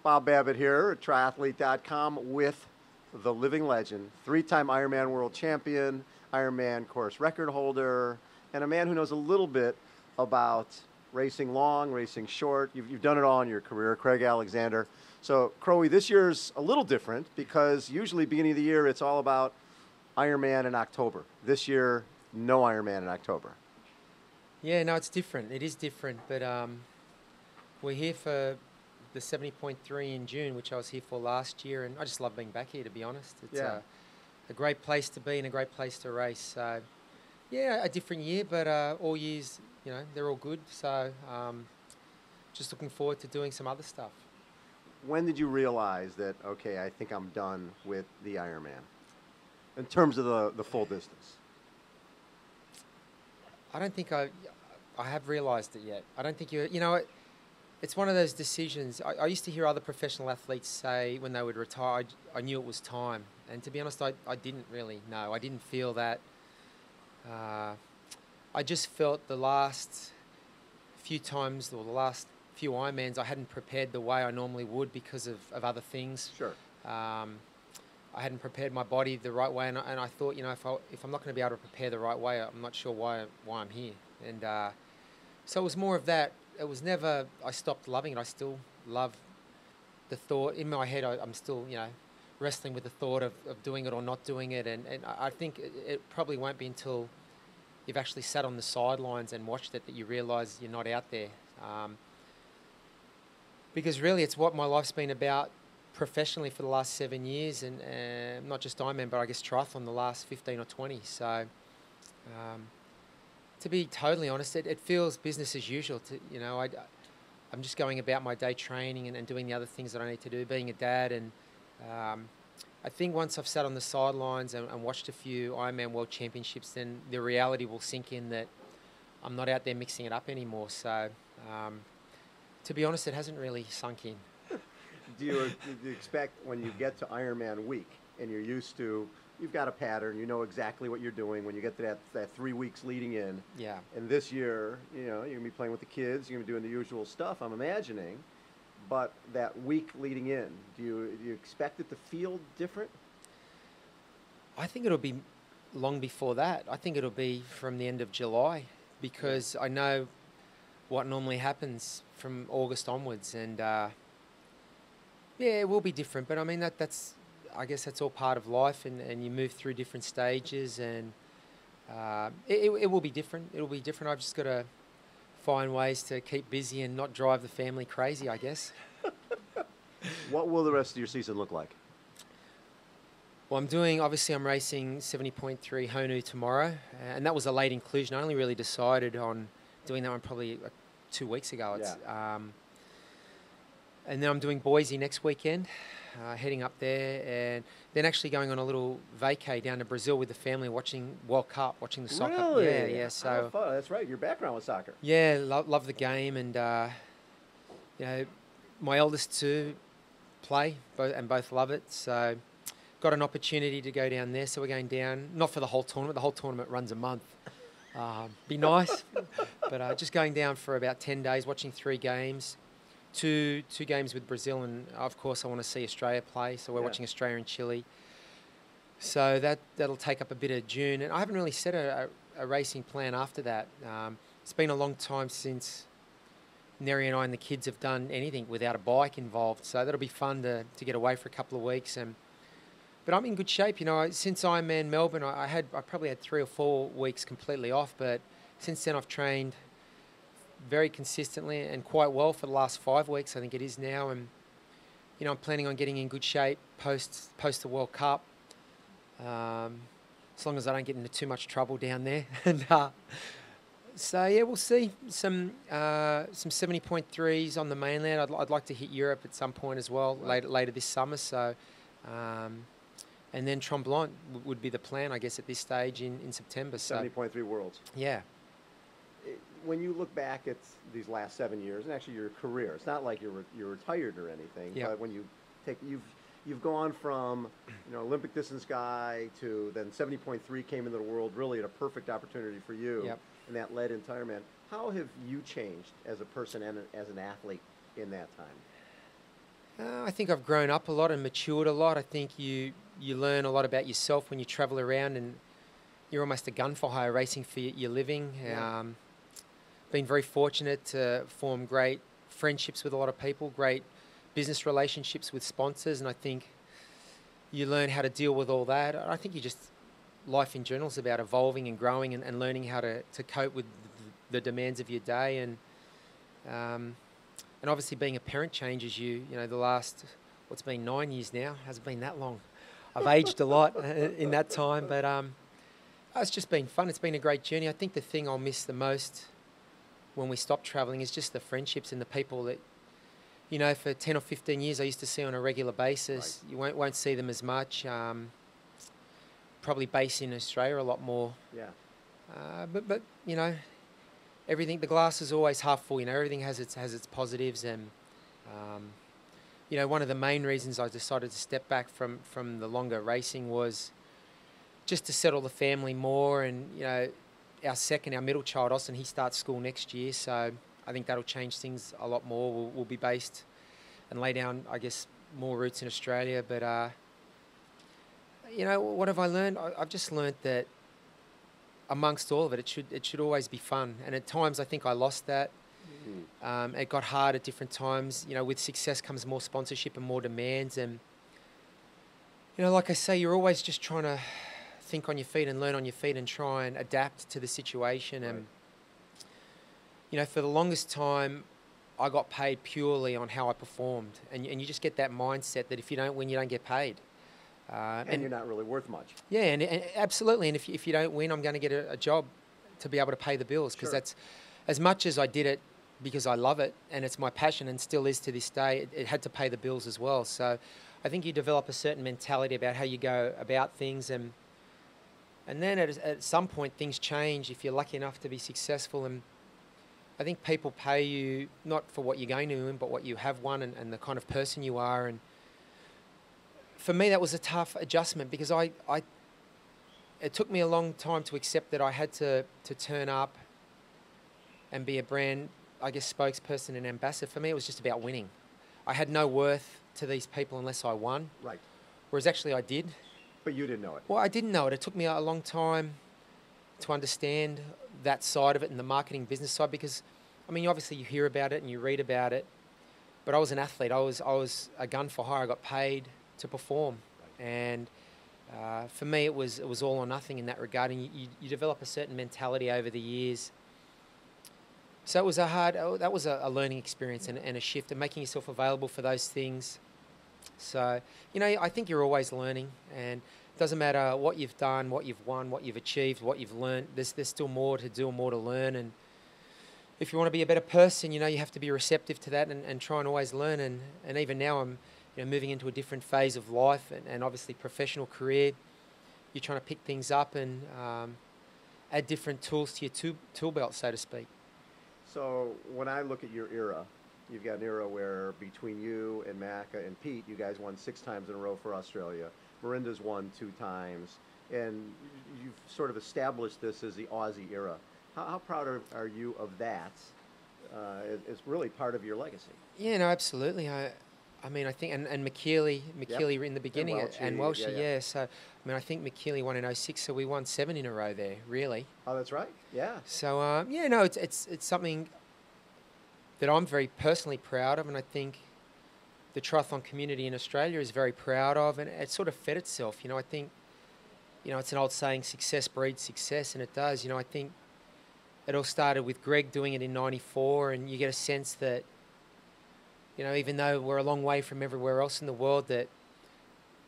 Bob Babbitt here at triathlete.com with the living legend, three-time Ironman world champion, Ironman course record holder, and a man who knows a little bit about racing long, racing short. You've done it all in your career, Craig Alexander. So, Crowy, this year's a little different because usually beginning of the year it's all about Ironman in October. This year, no Ironman in October. Yeah, no, it's different. It is different, but we're here for the 70.3 in June, which I was here for last year, and I just love being back here, to be honest. It's a great place to be and a great place to race. So, yeah, a different year, but all years, they're all good. So, just looking forward to doing some other stuff. When did you realize that, okay, I think I'm done with the Ironman in terms of the full distance? I don't think I have realised it yet. I don't think it's one of those decisions. I used to hear other professional athletes say when they would retire, I knew it was time. And to be honest, I didn't really know. I didn't feel that. I just felt the last few times or the last few Ironmans, I hadn't prepared the way I normally would because of other things. Sure. I hadn't prepared my body the right way, and I thought, if I'm not going to be able to prepare the right way, I'm not sure why I'm here. And so it was more of that. It was never, I stopped loving it. I still love the thought. In my head, I'm still, wrestling with the thought of doing it or not doing it. And I think it probably won't be until you've actually sat on the sidelines and watched it that you realise you're not out there. Because really it's what my life's been about professionally for the last 7 years, and not just Ironman, but I guess triathlon the last 15 or 20. So to be totally honest, it feels business as usual. I'm just going about my day training and doing the other things that I need to do, being a dad. And I think once I've sat on the sidelines and watched a few Ironman World Championships, then the reality will sink in that I'm not out there mixing it up anymore. So to be honest, it hasn't really sunk in. Do you expect when you get to Ironman week and you're used to, you've got a pattern, you know exactly what you're doing when you get to that 3 weeks leading in. Yeah. And this year, you're going to be playing with the kids, you're going to be doing the usual stuff, I'm imagining. But that week leading in, do you expect it to feel different? I think it'll be long before that. I think it'll be from the end of July because I know what normally happens from August onwards. And it will be different, but I mean I guess that's all part of life, and you move through different stages, and it will be different. It'll be different. I've just got to find ways to keep busy and not drive the family crazy, I guess. What will the rest of your season look like? Well, I'm racing 70.3 Honu tomorrow, and that was a late inclusion. I only really decided on doing that one probably 2 weeks ago. And then I'm doing Boise next weekend, heading up there, and then actually going on a little vacay down to Brazil with the family, watching World Cup, watching the soccer. Really? Yeah. So fun. That's right. Your background was soccer. Yeah, love the game, and my eldest two play and both love it. So got an opportunity to go down there. So we're going down, not for the whole tournament. The whole tournament runs a month. Be nice, but just going down for about 10 days, watching 3 games. Two games with Brazil, and of course I want to see Australia play, so we're watching Australia and Chile. So that'll take up a bit of June, and I haven't really set a racing plan after that. It's been a long time since Neri and I and the kids have done anything without a bike involved, so that'll be fun to get away for a couple of weeks. But I'm in good shape. Since Ironman Melbourne, I probably had 3 or 4 weeks completely off, but since then I've trained very consistently and quite well for the last 5 weeks, I think it is now, and I'm planning on getting in good shape post the World Cup, as long as I don't get into too much trouble down there. And so we'll see some 70.3s on the mainland. I'd like to hit Europe at some point as well, later this summer. So and then Tremblant would be the plan, I guess, at this stage in September. 70.3 Worlds. Yeah. When you look back at these last 7 years, and actually your career, it's not like you're retired or anything, but when you you've gone from Olympic distance guy to then 70.3 came into the world really at a perfect opportunity for you, and that led into Ironman. How have you changed as a person and as an athlete in that time? I think I've grown up a lot and matured a lot. I think you learn a lot about yourself when you travel around, and you're almost a gun for hire racing for your living. Yeah. Been very fortunate to form great friendships with a lot of people, great business relationships with sponsors, and I think you learn how to deal with all that. I think life in general is about evolving and growing and learning how to cope with the demands of your day, and obviously being a parent changes you. You know, the last, what's been 9 years now, hasn't been that long. I've aged a lot in that time, but it's just been fun. It's been a great journey. I think the thing I'll miss the most when we stop travelling is just the friendships and the people that, you know, for 10 or 15 years I used to see on a regular basis. Right. You won't see them as much. Probably based in Australia a lot more. Yeah. But you know, everything, the glass is always half full. You know, everything has its positives, and you know, one of the main reasons I decided to step back from the longer racing was just to settle the family more. And you know, our middle child, Austin, he starts school next year, so I think that'll change things a lot more. We'll be based and lay down, I guess, more roots in Australia. But you know, what have I learned? I've just learned that amongst all of it, it should always be fun. And at times, I think I lost that. It got hard at different times. You know, with success comes more sponsorship and more demands. And you know, like I say, you're always just trying to think on your feet and learn on your feet and try and adapt to the situation. Right. And you know, for the longest time, I got paid purely on how I performed, and you just get that mindset that if you don't win, you don't get paid. And you're not really worth much. Yeah, and absolutely. And if you don't win, I'm going to get a job to be able to pay the bills, because that's, as much as I did it because I love it and it's my passion and still is to this day, it had to pay the bills as well. So I think you develop a certain mentality about how you go about things, and then at some point things change if you're lucky enough to be successful. And I think people pay you not for what you're going to win, but what you have won and the kind of person you are. And for me, that was a tough adjustment, because it took me a long time to accept that I had to turn up and be a brand, I guess, spokesperson and ambassador. For me, it was just about winning. I had no worth to these people unless I won. Right. Whereas actually I did. But you didn't know it. Well, I didn't know it. It took me a long time to understand that side of it and the marketing business side, because, I mean, obviously you hear about it and you read about it, but I was an athlete. I was a gun for hire. I got paid to perform. Right. And for me, it was all or nothing in that regard, and you develop a certain mentality over the years. So it was that was a learning experience and a shift, and making yourself available for those things. So, you know, I think you're always learning, and it doesn't matter what you've done, what you've won, what you've achieved, what you've learned. There's still more to do and more to learn. And if you want to be a better person, you know, you have to be receptive to that and try and always learn. And even now I'm, you know, moving into a different phase of life and obviously professional career. You're trying to pick things up and add different tools to your tool belt, so to speak. So when I look at your era, you've got an era where between you and Macca and Pete, you guys won 6 times in a row for Australia. Miranda's won 2 times. And you've sort of established this as the Aussie era. How proud are you of that? It's really part of your legacy. Yeah, no, absolutely. I mean, I think, and McKeely Yep. in the beginning, and Welshie, yeah. So, I mean, I think McKeely won in 2006, so we won 7 in a row there, really. Oh, that's right. Yeah. So, yeah, no, it's something that I'm very personally proud of, and I think the triathlon community in Australia is very proud of, and it sort of fed itself. You know, I think, you know, it's an old saying, success breeds success, and it does. You know, I think it all started with Greg doing it in 94, and you get a sense that, you know, even though we're a long way from everywhere else in the world, that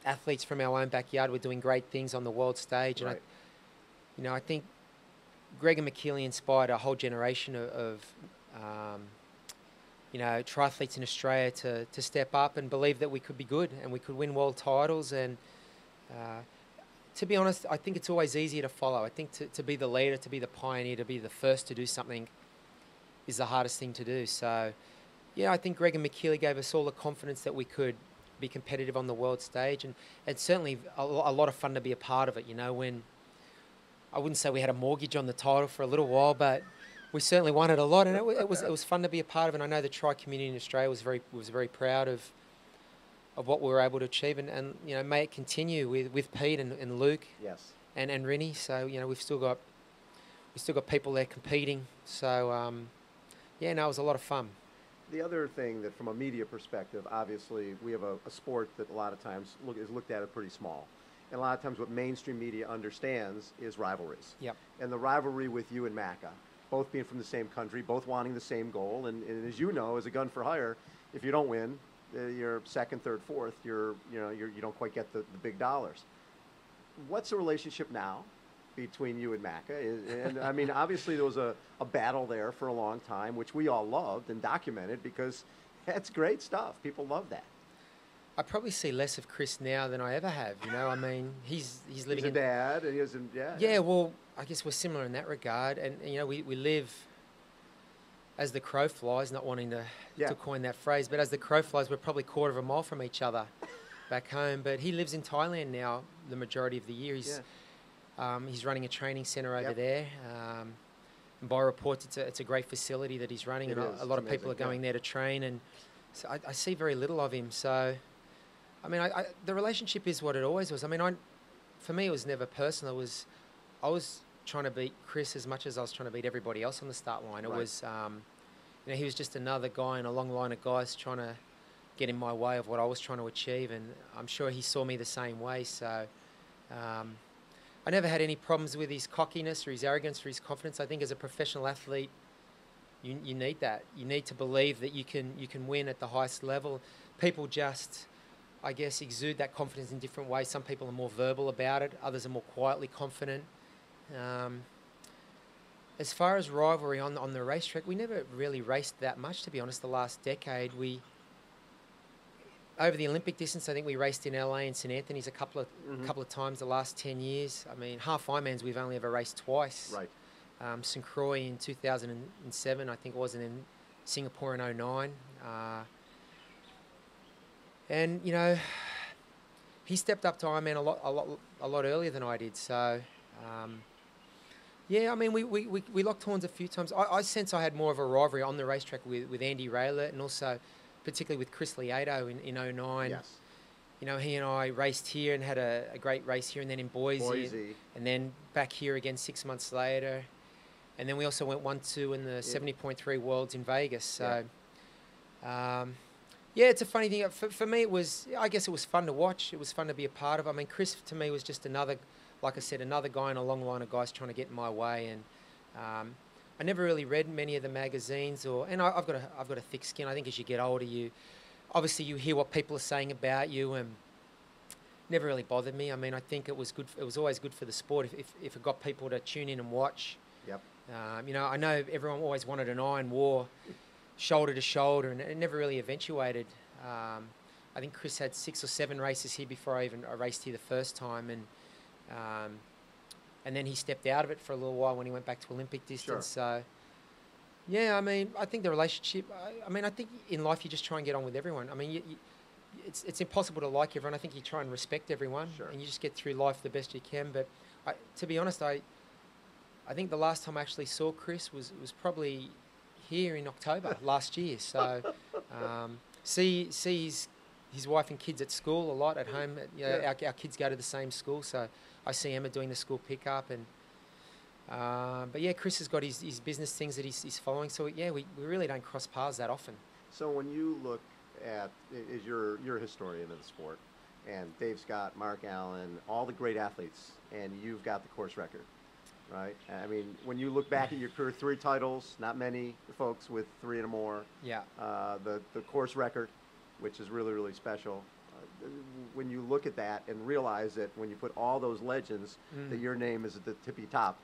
athletes from our own backyard were doing great things on the world stage. Right. And I think Greg and McKeely inspired a whole generation of you know, triathletes in Australia to step up and believe that we could be good and we could win world titles. And to be honest, I think it's always easier to follow. I think to be the leader, to be the pioneer, to be the first to do something is the hardest thing to do. So, yeah, I think Greg and McKeely gave us all the confidence that we could be competitive on the world stage, and it's certainly a lot of fun to be a part of it. You know, when I wouldn't say we had a mortgage on the title for a little while, but we certainly won it a lot, and it was fun to be a part of. And I know the tri community in Australia was very proud of what we were able to achieve, and you know, may it continue with Pete and Luke Yes. and Rennie. So you know, we've still got people there competing. So yeah, no, it was a lot of fun. The other thing that, from a media perspective, obviously, we have a sport that a lot of times is looked at as pretty small. And a lot of times what mainstream media understands is rivalries. Yep. And the rivalry with you and Macca, both being from the same country, both wanting the same goal. And as you know, as a gun for hire, if you don't win, you're second, third, fourth, you don't quite get the big dollars. What's the relationship now between you and Macca? And I mean, obviously there was a battle there for a long time, which we all loved and documented because that's great stuff. People love that. I probably see less of Chris now than I ever have. You know, I mean, he's living He's a dad, and he was in, yeah. Yeah, well, I guess we're similar in that regard, and you know, we live as the crow flies. Not wanting to coin that phrase, but as the crow flies, we're probably 1/4 of a mile from each other back home. But he lives in Thailand now the majority of the year. He's running a training centre over there. And by reports, it's a great facility that he's running, and a lot of people are going there to train. And so I see very little of him. So, I mean, the relationship is what it always was. I mean, for me, it was never personal. I was trying to beat Chris as much as I was trying to beat everybody else on the start line. It was, you know, he was just another guy in a long line of guys trying to get in my way of what I was trying to achieve, and I'm sure he saw me the same way. So I never had any problems with his cockiness or his arrogance or his confidence. I think as a professional athlete, you need that. You need to believe that you can win at the highest level. People just, I guess, exude that confidence in different ways. Some people are more verbal about it. Others are more quietly confident. As far as rivalry on the racetrack, we never really raced that much, to be honest. The last decade, over the Olympic distance, I think we raced in LA and St Anthony's a couple of times the last 10 years. I mean, half Ironmans we've only ever raced twice. Right. St Croix in 2007, I think it was, and in Singapore in 2009. And you know, he stepped up to Ironman a lot earlier than I did. So, yeah, I mean, we locked horns a few times. I sense I had more of a rivalry on the racetrack with Andy Raylett, and also particularly with Chris Lieto in 2009. Yes. You know, he and I raced here and had a great race here, and then in Boise. And then back here again 6 months later. And then we also went 1-2 in the 70.3 Worlds in Vegas. So, yeah, it's a funny thing. For me, I guess it was fun to watch. It was fun to be a part of. I mean, Chris, to me, was just another, like I said, another guy in a long line of guys trying to get in my way. And I never really read many of the magazines, and I've got a thick skin. I think as you get older, you hear what people are saying about you, and never really bothered me. I mean, I think it was good. It was always good for the sport if it got people to tune in and watch. Yep. You know, I know everyone always wanted an iron war, shoulder to shoulder, and it never really eventuated. I think Chris had 6 or 7 races here before I raced here the first time, and then he stepped out of it for a little while when he went back to Olympic distance. Sure. So, yeah, I mean, I think the relationship. I think in life you just try and get on with everyone. I mean, it's impossible to like everyone. I think you try and respect everyone, and you just get through life the best you can. But to be honest, I think the last time I actually saw Chris was probably here in October last year. So see his wife and kids at school a lot at home. You know, our kids go to the same school, so I see Emma doing the school pickup. And but yeah, Chris has got his business things that he's following. So yeah, we really don't cross paths that often. So when you look at, you're a historian of the sport, and Dave Scott, Mark Allen, all the great athletes, and you've got the course record. Right. I mean, when you look back at your career, 3 titles, not many folks with 3 or more. Yeah. The course record, which is really, really special. When you look at that and realize that when you put all those legends, that your name is at the tippy top.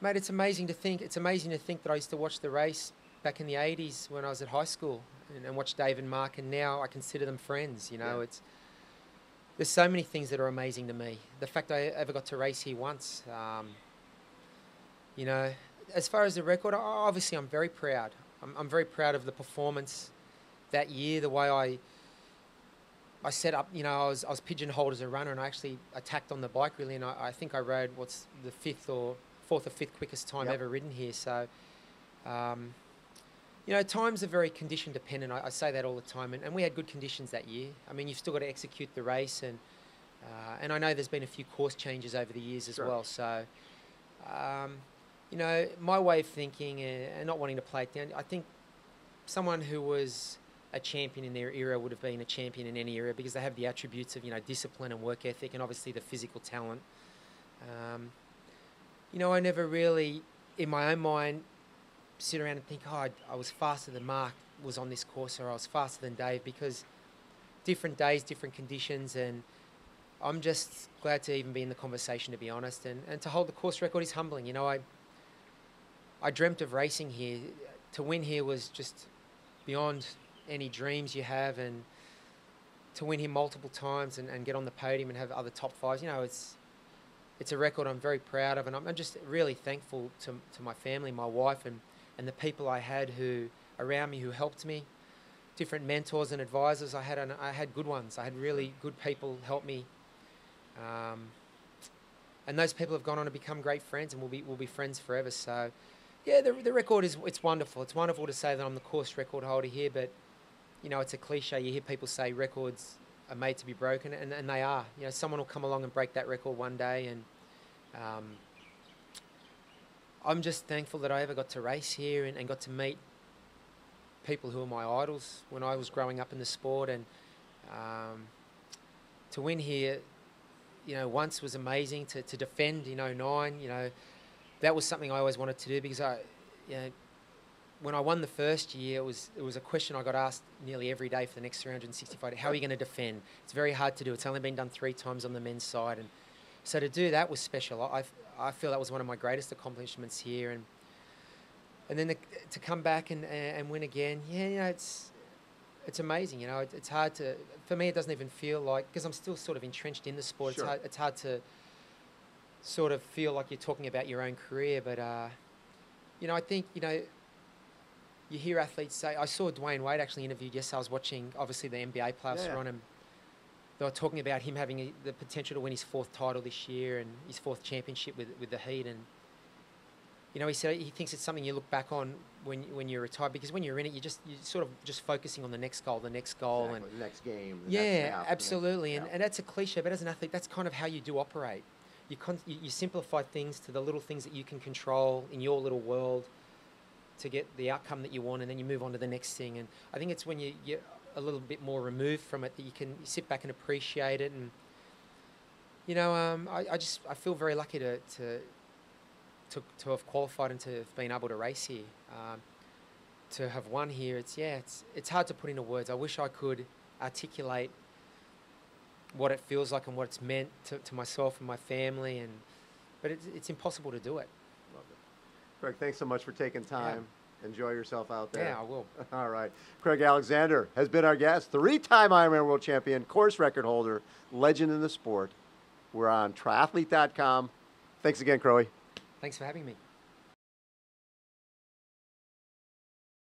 Mate, it's amazing to think. It's amazing to think that I used to watch the race back in the 80s when I was at high school and watch Dave and Mark, and now I consider them friends. You know, there's so many things that are amazing to me. The fact I ever got to race here once. You know, as far as the record, obviously I'm very proud. I'm very proud of the performance that year, the way I set up. You know, I was pigeonholed as a runner, and I actually attacked on the bike really, and I think I rode what's the 4th or 5th quickest time ever ridden here. So, You know, times are very condition dependent. I say that all the time, and we had good conditions that year. I mean, you've still got to execute the race, and I know there's been a few course changes over the years as Sure. well. So, you know, my way of thinking and not wanting to play it down, I think someone who was a champion in their era would have been a champion in any era because they have the attributes of, you know, discipline and work ethic and obviously the physical talent. You know, I never really, in my own mind, sit around and think, oh, I was faster than Mark was on this course, or I was faster than Dave, because different days, different conditions, and I'm just glad to even be in the conversation, to be honest, and to hold the course record is humbling. You know, I dreamt of racing here. To win here was just beyond any dreams you have, and to win here multiple times and get on the podium and have other top fives, you know, it's a record I'm very proud of, and I'm just really thankful to my family, my wife, and the people I had who around me who helped me, different mentors and advisors I had good ones. I had really good people help me, and those people have gone on to become great friends, and we'll be friends forever. So, yeah, the record it's wonderful. It's wonderful to say that I'm the course record holder here, but you know, it's a cliche. You hear people say records are made to be broken, and they are. You know, someone will come along and break that record one day, and I'm just thankful that I ever got to race here and got to meet people who are my idols when I was growing up in the sport, and to win here, you know, once was amazing. To defend in '09, you know, that was something I always wanted to do because you know, when I won the first year, it was a question I got asked nearly every day for the next 365 days. How are you going to defend? It's very hard to do. It's only been done 3 times on the men's side, and so to do that was special. I feel that was one of my greatest accomplishments here, and then to come back and win again, yeah, you know, it's amazing. You know, it's hard to, for me, it doesn't even feel like, because I'm still sort of entrenched in the sport. Sure. It's hard to sort of feel like you're talking about your own career, but you know, I think, you know, you hear athletes say, I saw Dwayne Wade actually interviewed yesterday. I was watching, obviously, the NBA playoffs were on him. They were talking about him having the potential to win his 4th title this year and his 4th championship with the Heat. And, you know, he said he thinks it's something you look back on when you're retired, because when you're in it, you're sort of just focusing on the next goal. Exactly. And the next game. absolutely. And that's a cliche, but as an athlete, that's kind of how you do operate. You simplify things to the little things that you can control in your little world to get the outcome that you want, and then you move on to the next thing. And I think it's when you're a little bit more removed from it that you can sit back and appreciate it. And, you know, I feel very lucky to have qualified and to have been able to race here. To have won here, it's hard to put into words. I wish I could articulate what it feels like and what it's meant to myself and my family, but it's impossible to do it. Love it. Craig, thanks so much for taking time. Yeah. Enjoy yourself out there. Yeah, I will. All right. Craig Alexander has been our guest, 3-time Ironman World Champion, course record holder, legend in the sport. We're on triathlete.com. Thanks again, Crowy. Thanks for having me.